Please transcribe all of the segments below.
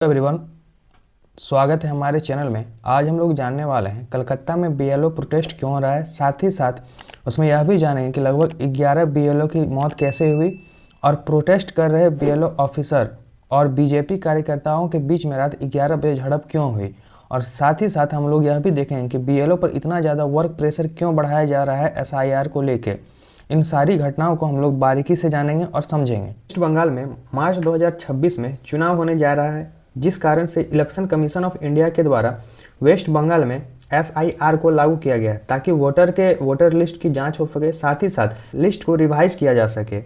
Everyone, स्वागत है हमारे चैनल में। आज हम लोग जानने वाले हैं कलकत्ता में बीएलओ प्रोटेस्ट क्यों हो रहा है। साथ ही साथ उसमें यह भी जानेंगे कि लगभग 11 बीएलओ की मौत कैसे हुई और प्रोटेस्ट कर रहे बीएलओ ऑफिसर और बीजेपी कार्यकर्ताओं के बीच में रात 11 बजे झड़प क्यों हुई। और साथ ही साथ हम लोग यह भी देखेंगे कि बीएलओ पर इतना ज़्यादा वर्क प्रेशर क्यों बढ़ाया जा रहा है एसआईआर को लेकर। इन सारी घटनाओं को हम लोग बारीकी से जानेंगे और समझेंगे। वेस्ट बंगाल में मार्च 2026 में चुनाव होने जा रहा है, जिस कारण से इलेक्शन कमीशन ऑफ इंडिया के द्वारा वेस्ट बंगाल में एसआईआर को लागू किया गया है ताकि वोटर लिस्ट की जांच हो सके, साथ ही साथ लिस्ट को रिवाइज किया जा सके।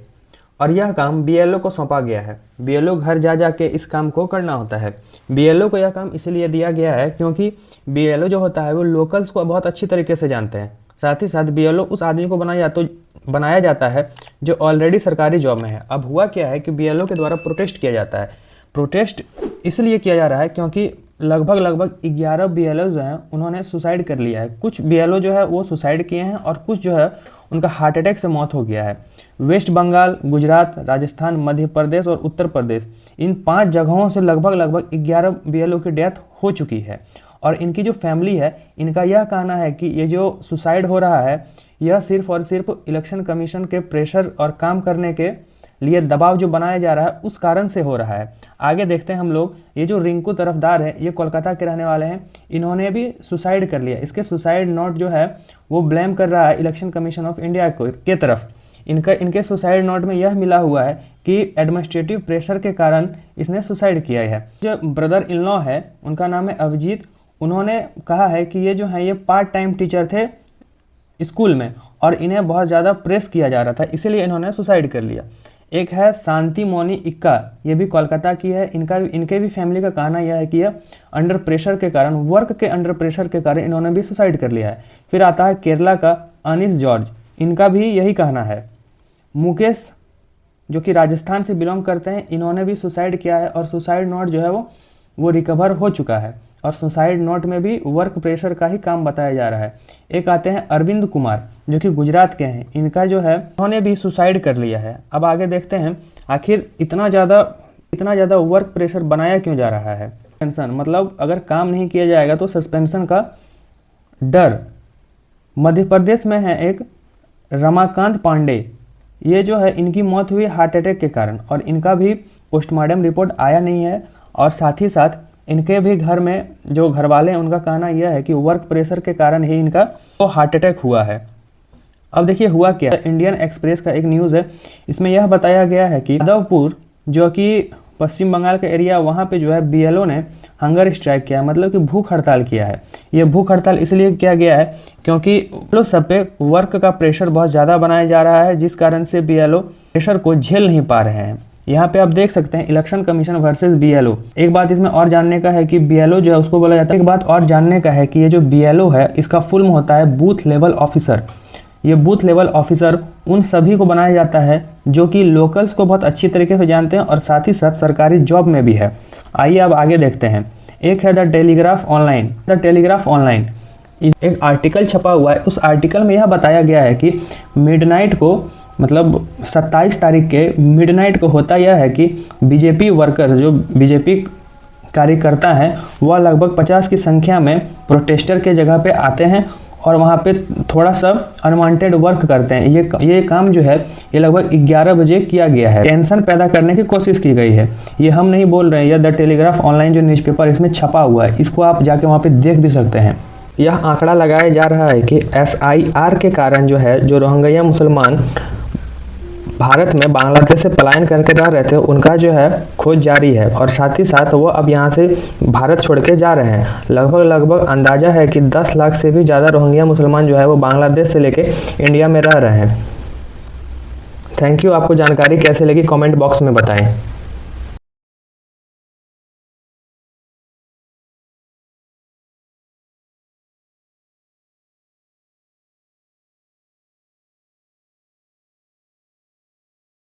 और यह काम बीएलओ को सौंपा गया है। बीएलओ घर जा जाके इस काम को करना होता है। बीएलओ को यह काम इसलिए दिया गया है क्योंकि बीएलओ जो होता है वो लोकल्स को बहुत अच्छी तरीके से जानते हैं। साथ ही साथ बीएलओ उस आदमी को बनाया जाता है जो ऑलरेडी सरकारी जॉब में है। अब हुआ क्या है कि बीएलओ के द्वारा प्रोटेस्ट किया जाता है। प्रोटेस्ट इसलिए किया जा रहा है क्योंकि लगभग 11 बीएलओ जो हैं उन्होंने सुसाइड कर लिया है। कुछ बीएलओ जो है वो सुसाइड किए हैं और कुछ जो है उनका हार्ट अटैक से मौत हो गया है। वेस्ट बंगाल, गुजरात, राजस्थान, मध्य प्रदेश और उत्तर प्रदेश, इन 5 जगहों से लगभग 11 बीएलओ की डेथ हो चुकी है। और इनकी जो फैमिली है, इनका यह कहना है कि ये जो सुसाइड हो रहा है यह सिर्फ और सिर्फ इलेक्शन कमीशन के प्रेशर और काम करने के लिए दबाव जो बनाया जा रहा है उस कारण से हो रहा है। आगे देखते हैं हम लोग। ये जो रिंकू तरफदार है ये कोलकाता के रहने वाले हैं। इन्होंने भी सुसाइड कर लिया। इसके सुसाइड नोट जो है वो ब्लेम कर रहा है इलेक्शन कमीशन ऑफ इंडिया के तरफ। इनके सुसाइड नोट में यह मिला हुआ है कि एडमिनिस्ट्रेटिव प्रेशर के कारण इसने सुसाइड किया है। जो ब्रदर इन लॉ है उनका नाम है अभिजीत। उन्होंने कहा है कि ये जो है ये पार्ट टाइम टीचर थे स्कूल में और इन्हें बहुत ज़्यादा प्रेस किया जा रहा था, इसीलिए इन्होंने सुसाइड कर लिया। एक है शांति मोनी इक्का, ये भी कोलकाता की है। इनके भी फैमिली का कहना यह है कि यह अंडर प्रेशर के कारण, वर्क के अंडर प्रेशर के कारण इन्होंने भी सुसाइड कर लिया है। फिर आता है केरला का अनीस जॉर्ज, इनका भी यही कहना है। मुकेश जो कि राजस्थान से बिलोंग करते हैं, इन्होंने भी सुसाइड किया है और सुसाइड नोट जो है वो रिकवर हो चुका है। और सुसाइड नोट में भी वर्क प्रेशर का ही काम बताया जा रहा है। एक आते हैं अरविंद कुमार जो कि गुजरात के हैं। इनका जो है उन्होंने भी सुसाइड कर लिया है। अब आगे देखते हैं आखिर इतना ज़्यादा वर्क प्रेशर बनाया क्यों जा रहा है। सस्पेंशन, मतलब अगर काम नहीं किया जाएगा तो सस्पेंशन का डर। मध्य प्रदेश में है एक रमाकांत पांडे, ये जो है इनकी मौत हुई हार्ट अटैक के कारण और इनका भी पोस्टमार्टम रिपोर्ट आया नहीं है। और साथ ही साथ इनके भी घर में जो घर वाले हैं उनका कहना यह है कि वर्क प्रेशर के कारण ही इनका वो हार्ट अटैक हुआ है। अब देखिए हुआ क्या। इंडियन एक्सप्रेस का एक न्यूज़ है, इसमें यह बताया गया है कि यादवपुर जो कि पश्चिम बंगाल का एरिया, वहाँ पे जो है बीएलओ ने हंगर स्ट्राइक किया है, मतलब कि भूख हड़ताल किया है। ये भूख हड़ताल इसलिए किया गया है क्योंकि बीएलओ सब पे वर्क का प्रेशर बहुत ज़्यादा बनाया जा रहा है, जिस कारण से बीएलओ प्रेशर को झेल नहीं पा रहे हैं। यहाँ पे आप देख सकते हैं इलेक्शन कमीशन वर्सेस बीएलओ। एक बात इसमें और जानने का है कि बीएलओ जो है उसको बोला जाता है। एक बात और जानने का है कि ये जो बीएलओ है इसका फुल होता है बूथ लेवल ऑफिसर। ये बूथ लेवल ऑफिसर उन सभी को बनाया जाता है जो कि लोकल्स को बहुत अच्छी तरीके से जानते हैं और साथ ही साथ सरकारी जॉब में भी है। आइए अब आगे देखते हैं। एक है the telegraph online. The telegraph online एक आर्टिकल छपा हुआ है। उस आर्टिकल में यह बताया गया है कि मिडनाइट को, मतलब 27 तारीख के मिडनाइट को होता यह है कि बीजेपी वर्कर, जो बीजेपी कार्यकर्ता हैं, वह लगभग 50 की संख्या में प्रोटेस्टर के जगह पे आते हैं और वहाँ पे थोड़ा सा अनवांटेड वर्क करते हैं। ये काम जो है ये लगभग 11 बजे किया गया है। टेंशन पैदा करने की कोशिश की गई है। ये हम नहीं बोल रहे हैं, यह द टेलीग्राफ ऑनलाइन जो न्यूज़पेपर इसमें छपा हुआ है, इसको आप जाके वहाँ पे देख भी सकते हैं। यह आंकड़ा लगाया जा रहा है कि एसआईआर के कारण जो है, जो रोहिंग्या मुसलमान भारत में बांग्लादेश से पलायन करके रह रहे थे, उनका जो है खोज जारी है और साथ ही साथ वो अब यहाँ से भारत छोड़ के जा रहे हैं। लगभग अंदाजा है कि 10 लाख से भी ज़्यादा रोहिंग्या मुसलमान जो है वो बांग्लादेश से लेके इंडिया में रह रहे हैं। Thank you. आपको जानकारी कैसे लगी कमेंट बॉक्स में बताएं।